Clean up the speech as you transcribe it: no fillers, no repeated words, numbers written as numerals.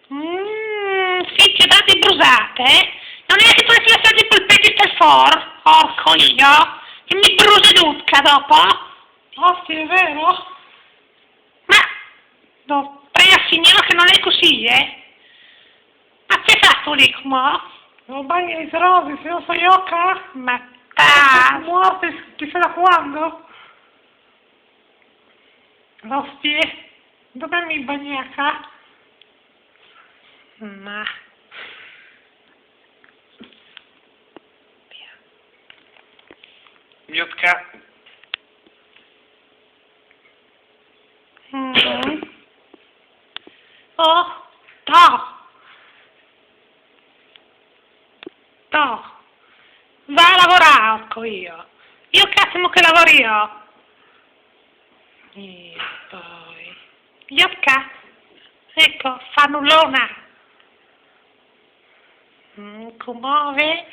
Sì, ti ho date brusate, eh? Non è che tu hai lasciato il polpeggio del for? Porco io! E mi bruci l'ucca dopo? Oh sì, è vero? Ma, prega signora che non è così, eh? Ma c'è fatto lì, come? Non bagno i rosi, se non so io qua. Ma Muovete, chissà da quando? Ostie, dove mi bagnaca? Ma... Jutka. Oh, to! To! Va a lavorare, ecco io. Io cazzo che lavoro io. E poi... Iotka! Ecco, fa nullona. Commuove.